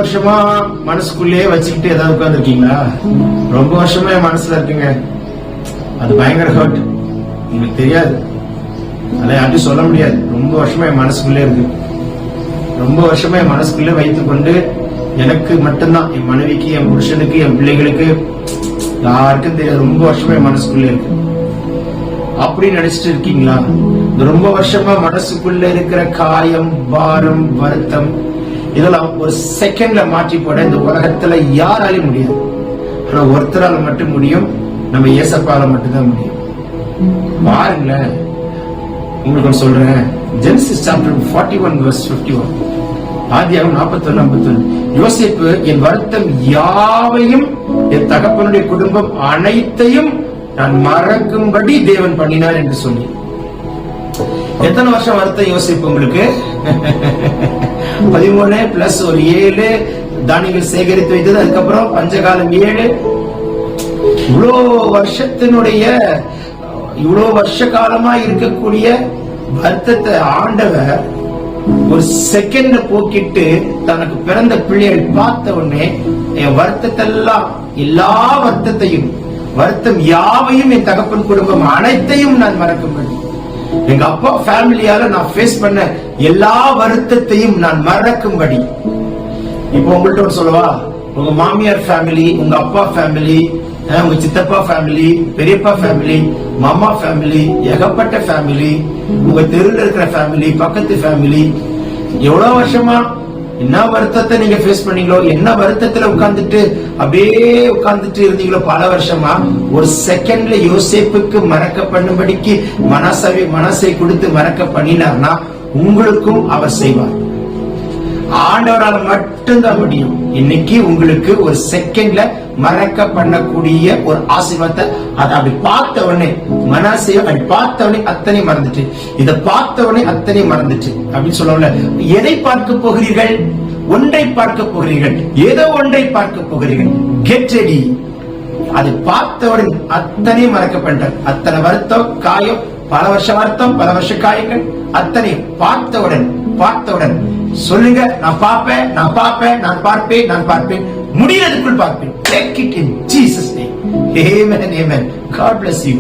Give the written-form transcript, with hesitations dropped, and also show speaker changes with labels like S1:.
S1: வருஷமா மனசுக்குள்ளேயே வச்சுக்கிட்டு ஏதாவது உட்கார்ந்து இருக்கீங்களா? ரொம்ப வருஷமா என் மனசுல இருக்குங்க, அது பயங்கர ஹர்ட், உங்களுக்கு தெரியாது, அதை யார்ட்டும் சொல்ல முடியாது. ரொம்ப வருஷமா என் மனசுக்குள்ளே இருக்கு, ரொம்ப வருஷமா என் மனசுக்குள்ளே வைத்துக் கொண்டு எனக்கு மட்டும்தான், என் மனைவிக்கு, என் புருஷனுக்கு, என் பிள்ளைகளுக்கு யாருக்கும் தெரியாது, ரொம்ப வருஷமா என் மனசுக்குள்ளே இருக்கு. அப்படி நினைச்சிட்டு இருக்கீங்களா? ரொம்ப வருஷமா மனசுக்குள்ள இருக்கிற காயம், பாரம், வருத்தம் இதெல்லாம் ஒரு செகண்ட்ல மாற்றி போட இந்த உலகத்துல யாராலையும் முடியாது. ஆனா ஒருத்தரால மட்டும் முடியும், நம்ம ஏசப்பால மட்டும்தான் முடியும். பாருங்களேன், உங்களுக்கு சொல்றேன். ஜெனசிஸ் சாப்டர் 41 verse 51, ஆதியாகமம் 41:51. யோசேப்பு என் வருத்தம் யாவையும் என் தகப்பனுடைய குடும்பம் அனைத்தையும் நான் மறக்கும்படி தேவன் பண்ணினார் என்று சொல்லி. எத்தனை வருஷம் வருத்தம் யோசிப்பு உங்களுக்கு? 13 பிளஸ் ஒரு 7 தானியங்கள் சேகரித்து வைத்தது, அதுக்கப்புறம் பஞ்சகாலம் 7. இவ்வளோ வருஷத்தினுடைய இவ்வளோ வருஷ காலமா இருக்கக்கூடிய வருத்தத்தை ஆண்டவர் ஒரு செகண்ட் போக்கிட்டு தனக்கு பிறந்த பிள்ளைகள் பார்த்த உடனே என் வருத்தத்தெல்லாம், எல்லா வருத்தத்தையும், வருத்தம் யாவையும் என் தகப்பன் குடும்பம் அனைத்தையும் நான் மறக்கும்படி, எங்க அப்பா ஃபேமிலியால நான் ஃபேஸ் பண்ண எல்லா வருத்தத்தையும் நான் மறக்கும்படி. இப்போ உங்கள்ட்ட சொல்லவா, உங்க மாமியார் ஃபேமிலி, உங்க அப்பா ஃபேமிலி, உங்க சித்தப்பா ஃபேமிலி, பெரியப்பா ஃபேமிலி, மாமா ஃபேமிலி, ஏகப்பட்ட ஃபேமிலி, உங்க தெருவில் இருக்கிற ஃபேமிலி, பக்கத்து ஃபேமிலி, எவ்வளவு வருஷமா என்ன வருத்தத்தை நீங்க ஃபேஸ் பண்ணீங்களோ, என்ன வருத்தத்துல உட்கார்ந்துட்டு அப்படியே உட்கார்ந்துட்டு இருந்தீங்களோ பல வருஷமா, ஒரு செகண்ட்ல யோசேப்புக்கு மறக்க பண்ணும்படிக்கு மனசை கொடுத்து மறக்க பண்ணினார்னா உங்களுக்கும் அவர் செய்வார். ஆண்டவரால் மட்டும்தான் முடியும். இன்னைக்கு உங்களுக்கு ஒரு செகண்ட்ல மறக்க பண்ணக்கூடிய ஒரு ஆசீர்வாதத்தை, அதை அப்படி பார்த்த உடனே மனசையோ அப்படி பார்த்த உடனே அத்தனை மறந்துட்டு, இதை பார்த்த உடனே அத்தனை மறந்துட்டு அப்படின்னு சொல்ல. எதை பார்க்க போகிறீர்கள்? ஒன்றை பார்க்க போகிறீர்கள், ஏதோ ஒன்றை பார்க்க போகிறீர்கள். Get ready. அதை பார்த்தவுடன் அத்தனை மறக்க பண்றார். அத்தனை வருத்தம், காயம், பல வருஷ வருத்தம், பல வருஷ காயங்கள், அத்தனை பார்த்தவுடன் சொல்லுங்க, நான் பார்ப்பேன், நான் பார்ப்பேன், நான் பார்ப்பேன், நான் பார்ப்பேன், முடியறதுக்குள் பார்ப்பேன். Take it in Jesus' name. Amen, amen. God bless you.